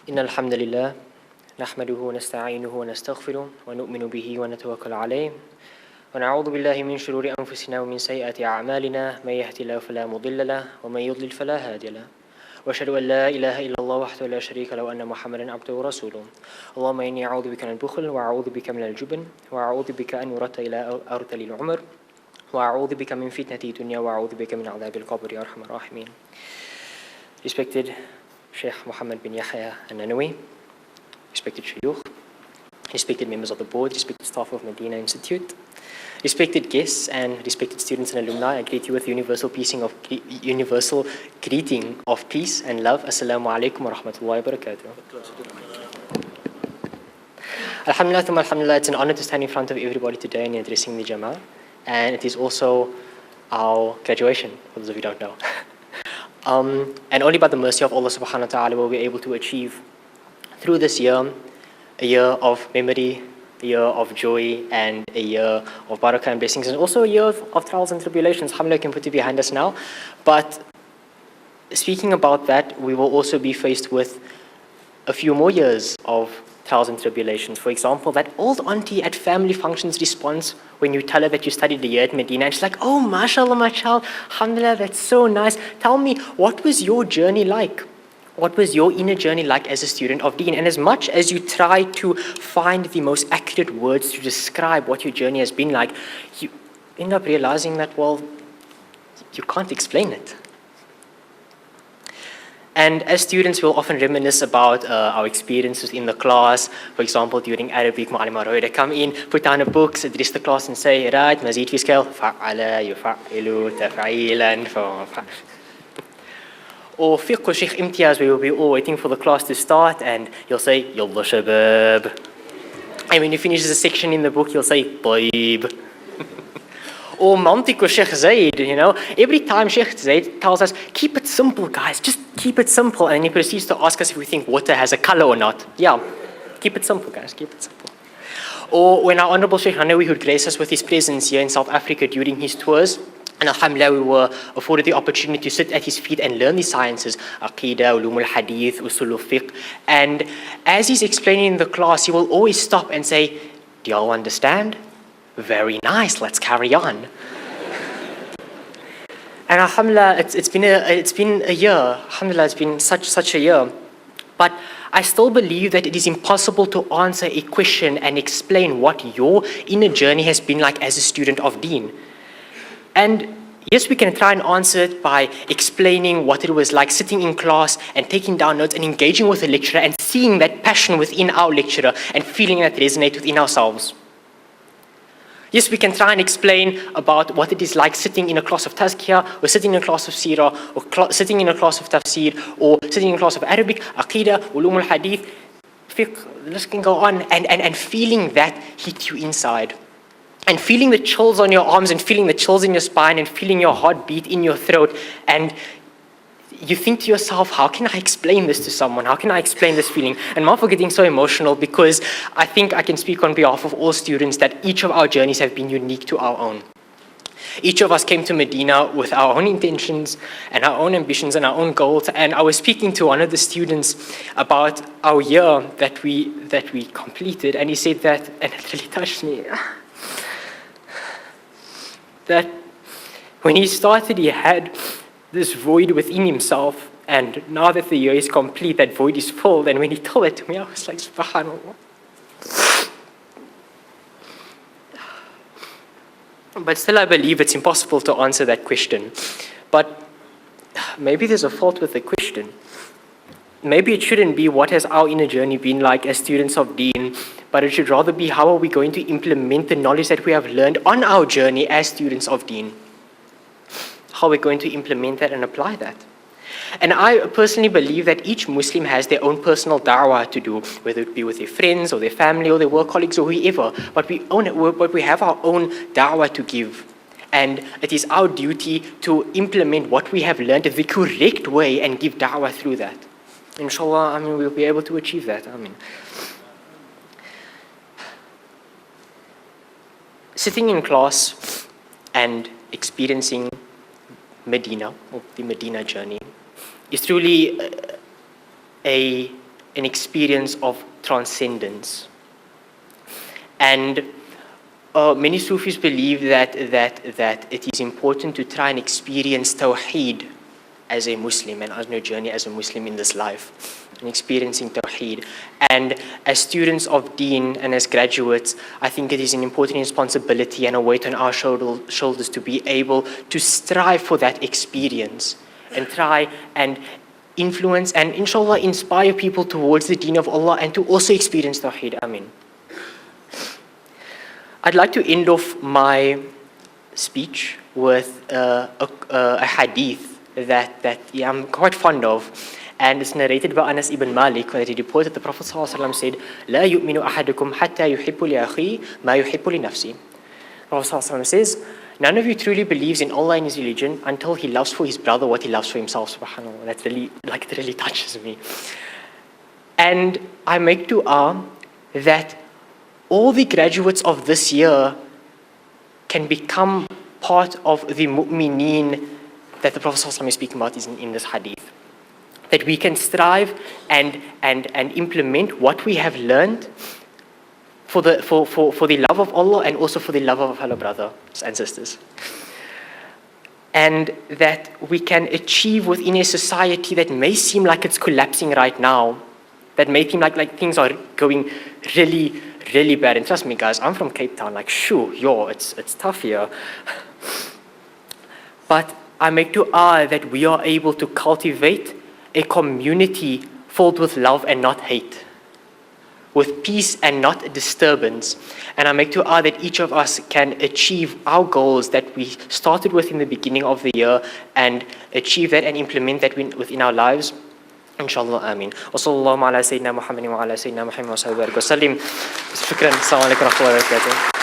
إن الحمد لله نحمده ونستعينه ونستغفره ونؤمن به ونتوكل عليه ونعوذ بالله من شرور أنفسنا ومن سيئات أعمالنا من يهد الله فلا مضل له ومن يضلل فلا هادي له وأشهد أن لا إله إلا الله وحده لا شريك له وأن محمدا عبده ورسوله اللهم إني أعوذ بك من البخل وأعوذ بك من الجبن وأعوذ بك أن يرد إلى أرذل العمر وأعوذ بك من فتنة الدنيا وأعوذ بك من عذاب القبر يا أرحم الراحمين. Respected Shaykh Muhammad bin Yahya Al Ninowy, respected Shuyukh, respected members of the board, respected staff of Madina Institute, respected guests and respected students and alumni, I greet you with universal greeting of peace and love. Assalamu alaikum wa rahmatullahi wa barakatuh. Alhamdulillah, it's an honor to stand in front of everybody today and addressing the Jama'ah. And it is also our graduation, for those of you who don't know. And only by the mercy of Allah subhanahu wa ta'ala will we be able to achieve through this year, a year of memory, a year of joy, and a year of barakah and blessings, and also a year of trials and tribulations. Alhamdulillah, can put it behind us now. But speaking about that, we will also be faced with a few more years of trials and tribulations. For example, that old auntie at family functions response when you tell her that you studied a year at Medina, and she's like, oh, mashallah, my child, alhamdulillah, that's so nice. Tell me, what was your journey like? What was your inner journey like as a student of Deen? And as much as you try to find the most accurate words to describe what your journey has been like, you end up realizing that, well, you can't explain it. And as students, we'll often reminisce about our experiences in the class. For example, during Arabic, Ma'alima Roida come in, put down a book, address the class and say, right, mazid fi scale, fa'ala, yufa'ilu, taf'ilan, or fiqh Shaykh Imtiaz, where we'll be all waiting for the class to start, and you'll say, Yalla shabab. And when you finish the section in the book, you'll say, Taib. Or Mantiq or Shaykh Zaid, you know. Every time Shaykh Zaid tells us, keep it simple, guys, just keep it simple. And he proceeds to ask us if we think water has a color or not. Yeah, keep it simple, guys, keep it simple. Or when our Honorable Shaykh Ninowy would grace us with his presence here in South Africa during his tours, and alhamdulillah, we were afforded the opportunity to sit at his feet and learn the sciences, Aqidah, Ulum al-Hadith, Usul al-Fiqh. And as he's explaining in the class, he will always stop and say, do y'all understand? Very nice, let's carry on. And alhamdulillah, it's been a year. Alhamdulillah, it's been such a year. But I still believe that it is impossible to answer a question and explain what your inner journey has been like as a student of Deen. And yes, we can try and answer it by explaining what it was like sitting in class and taking down notes and engaging with the lecturer and seeing that passion within our lecturer and feeling that resonate within ourselves. Yes, we can try and explain about what it is like sitting in a class of Thaakir, or sitting in a class of Seerah, or sitting in a class of Tafsir, or sitting in a class of Arabic, Aqidah, Ulum al-Hadith, Fiqh, this can go on, and feeling that hit you inside. And feeling the chills on your arms, and feeling the chills in your spine, and feeling your heart beat in your throat. And you think to yourself, how can I explain this to someone? How can I explain this feeling? And not for getting so emotional, because I think I can speak on behalf of all students that each of our journeys have been unique to our own. Each of us came to Medina with our own intentions and our own ambitions and our own goals. And I was speaking to one of the students about our year that we completed, and he said that, and it really touched me, that when he started, he had this void within himself, and now that the year is complete, that void is filled. And when he told it to me, I was like, subhanallah. But still, I believe it's impossible to answer that question. But maybe there's a fault with the question. Maybe it shouldn't be what has our inner journey been like as students of Deen, but it should rather be how are we going to implement the knowledge that we have learned on our journey as students of Deen. How we're going to implement that and apply that. And I personally believe that each Muslim has their own personal da'wah to do, whether it be with their friends or their family or their work colleagues or whoever, but we have our own da'wah to give. And it is our duty to implement what we have learned in the correct way and give da'wah through that. Inshallah, we'll be able to achieve that. Sitting in class and experiencing Medina, or the Medina journey, is truly a an experience of transcendence. And many Sufis believe that it is important to try and experience Tawheed as a Muslim and on your journey as a Muslim in this life, and experiencing Tawheed. And as students of Deen and as graduates, I think it is an important responsibility and a weight on our shoulders to be able to strive for that experience and try and influence and inshallah inspire people towards the Deen of Allah and to also experience Tawheed. Ameen. I'd like to end off my speech with a hadith that I'm quite fond of, and it's narrated by Anas ibn Malik, that he reported that the Prophet ﷺ said, لا يؤمن أحدكم حتى يحب لأخيه ما يحب لنفسه. The Prophet ﷺ says, none of you truly believes in Allah and His religion until he loves for his brother what he loves for himself. Subhanallah, that's really, it really touches me. And I make dua that all the graduates of this year can become part of the mu'mineen that the Prophet ﷺ is speaking about in this hadith. That we can strive and implement what we have learned for the love of Allah and also for the love of our fellow brothers and sisters. And that we can achieve within a society that may seem like it's collapsing right now, that may seem like things are going really, really bad. And trust me guys, I'm from Cape Town, it's tough here. But I make dua that we are able to cultivate a community filled with love and not hate, with peace and not disturbance. And I make dua that each of us can achieve our goals that we started with in the beginning of the year and achieve that and implement that within our lives. Inshallah, ameen. Wa sallallahu ala sayyidina Muhammadin wa ala sayyidina Muhammad wa sallam. Shukran. Assalamu alaikum wa rahmatullahi wa barakatuh.